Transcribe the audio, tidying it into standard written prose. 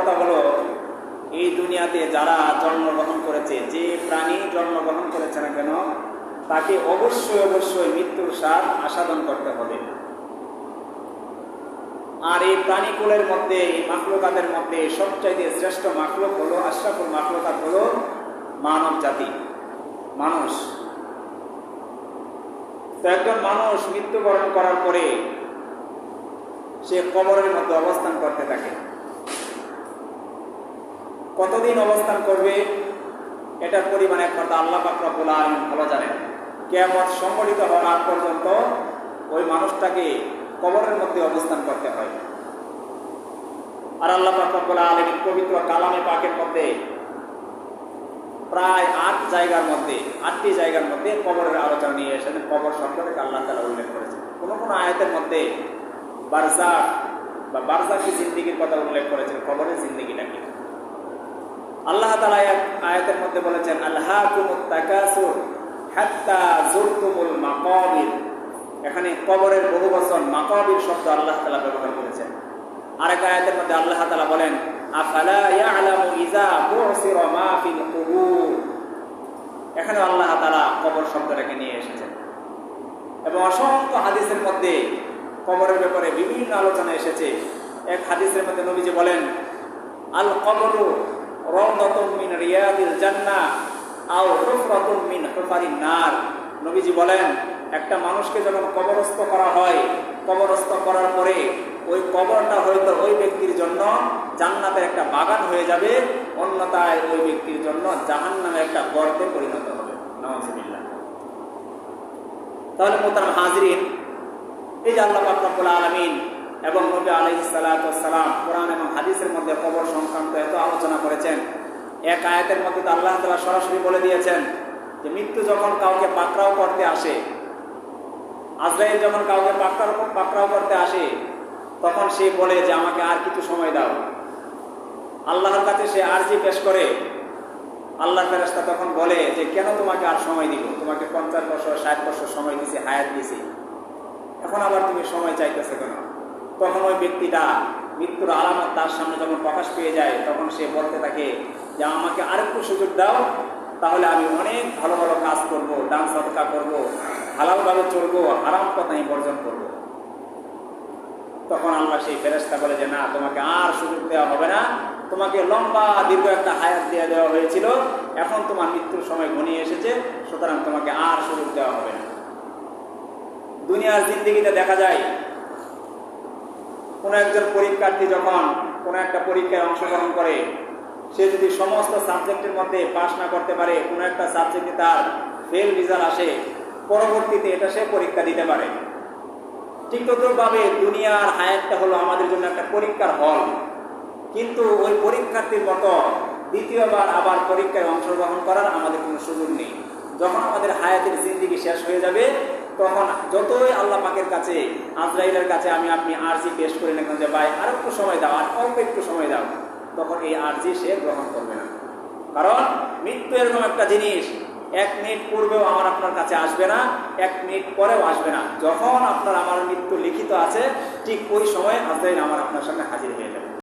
কথা হলো, এই দুনিয়াতে যারা জন্মগ্রহণ করেছে, যে প্রাণী জন্মগ্রহণ করেছে না কেন, তাকে অবশ্যই অবশ্যই মৃত্যুর স্বাদ আস্বাদন করতে হবে। আর এই প্রাণীকুলের মধ্যে, এই মাখলুকাতের মধ্যে সবচাইতে শ্রেষ্ঠ মাখলুক হলো, আশরাফুল মাখলুকাত হলো মানব জাতি, মানুষ। তো একজন মানুষ মৃত্যুবরণ করার পরে সে কবরের মধ্যে অবস্থান করতে থাকে। কতদিন অবস্থান করবে এটার পরিমাণ একমাত্র আল্লাহ পাক রব্বুল আলামিন ভালো জানেন। কিয়ামত সংঘটিত হওয়ার আগ পর্যন্ত ওই মানুষটাকে কবরের মধ্যে অবস্থান করতে হয়। আর আল্লাহ পাক রব্বুল আলামিন পবিত্র কালামে পাকের মধ্যে প্রায় 8টি জায়গার মধ্যে কবরের আলোচনা নিয়ে এসেছেন। কবর শব্দটাকে আল্লাহ তাআলা উল্লেখ করেছেন। কোনো কোনো আয়াতের মধ্যে বারজাখ বা বারজাখি জিন্দেগির কথা উল্লেখ করেছেন, কবরের জিন্দেগিটা কি। আল্লাহ তাআলা আয়াতের মধ্যে বলেছেন, আলহাকুমুত তাকাসুর হাত্তা যুরতুমুল মাকাবির। এখানে কবরের বহু বচন মাকাবির শব্দ আল্লাহ তাআলা ব্যবহার করেছেন। আরেক আয়াতের মধ্যে আল্লাহ তাআলা বলেন, আফালা ইয়ালামু ইযা বু'সিরা মা ফিল কুবুর। এখানে আল্লাহ তাআলা কবর শব্দটাকে নিয়ে এসেছেন। এবং অসংখ্য হাদিসের মধ্যে কবরের ব্যাপারে বিভিন্ন আলোচনা এসেছে। এক হাদিসের মধ্যে নবীজি বলেন, আল কবরু রাউদাতুম মিন রিয়াদিল জান্নাহ আও হুফরাতুম মিন হুফারিন নার। নবীজি বলেন, একটা মানুষকে যখন কবরস্থ করা হয়, কবরস্থ করার পরে ওই কবরটা হয়তো ওই ব্যক্তির জন্য জান্নাতের একটা বাগান হয়ে যাবে, অন্যথায় ওই ব্যক্তির জন্য জাহান্নামের একটা গর্তে পরিণত হবে। নাউযুবিল্লাহ। তাহলে মুহতারাম হাজিরিন, এই যে আল্লাহ পাক রব্বুল আলামিন এবং নবী আলাইহিস সালাতু ওয়াস সালাম কোরআন এবং হাদিসের মধ্যে কবর সংক্রান্ত এত আলোচনা করেছেন। এক আয়াতের মধ্যে তো আল্লাহ তাআলা সরাসরি বলে দিয়েছেন যে মৃত্যু যখন কাউকে পাকড়াও করতে আসে, আজরাইল যখন কাউকে পাকড়াও করতে আসে, তখন সে বলে যে আমাকে আর কিছু সময় দাও। আল্লাহর কাছে সে আরজি পেশ করে। আল্লাহর ফেরেশতা তখন বলে যে কেন তোমাকে আর সময় দিব, তোমাকে 50 বছর 60 বছর সময় দিয়েছি, হায়াত দিয়েছি, এখন আবার তুমি সময় চাইতেছো কেন? তখন ওই ব্যক্তিটা মৃত্যুর আলামত তার সামনে যখন প্রকাশ পেয়ে যায়, তখন সে বলতে থাকে যে আমাকে আরেকটু সুযোগ দাও, তাহলে আমি অনেক ভালো ভালো কাজ করব, দান সদকা করব, হালালভাবে চলবো, হারাম কথা আমি বর্জন করব। তখন আল্লাহ সেই ফেরেশতা বলে যে না, তোমাকে আর সুযোগ দেওয়া হবে না, তোমাকে লম্বা দীর্ঘ একটা হায়াত দিয়ে দেওয়া হয়েছিল, এখন তোমার মৃত্যুর সময় ঘনিয়ে এসেছে, সুতরাং তোমাকে আর সুযোগ দেওয়া হবে না। দুনিয়ার জিন্দেগিতে দেখা যায় কোনো একজন পরীক্ষার্থী যখন কোনো একটা পরীক্ষায় অংশগ্রহণ করে, সে যদি সমস্ত সাবজেক্টের মধ্যে পাশ না করতে পারে, কোনো একটা সাবজেক্টে তার ফেল রেজাল্ট আসে, পরবর্তীতে এটা সে পরীক্ষা দিতে পারে। ঠিক তদ্রুপভাবে দুনিয়ার হায়াতটা হলো আমাদের জন্য একটা পরীক্ষার হল, কিন্তু ওই পরীক্ষার্থীর মতো দ্বিতীয়বার আবার পরীক্ষায় অংশগ্রহণ করার আমাদের কোনো সুযোগ নেই। যখন আমাদের হায়াতের জিন্দেগি শেষ হয়ে যাবে, তখন যতই আল্লাহ পাকের কাছে, আজরাইলের কাছে আপনি আরজি পেশ করে না কেন যে ভাই আর একটু সময় দাও, আর অল্প একটু সময় দাও, তখন এই আরজি সে গ্রহণ করবে না। কারণ মৃত্যু এরকম একটা জিনিস, 1 মিনিট পূর্বেও আমার আপনার কাছে আসবে না, 1 মিনিট পরেও আসবে না। যখন আপনার আমার মৃত্যু লিখিত আছে, ঠিক ওই সময় আজরাইল আমার আপনার সামনে হাজির হয়ে যাবে।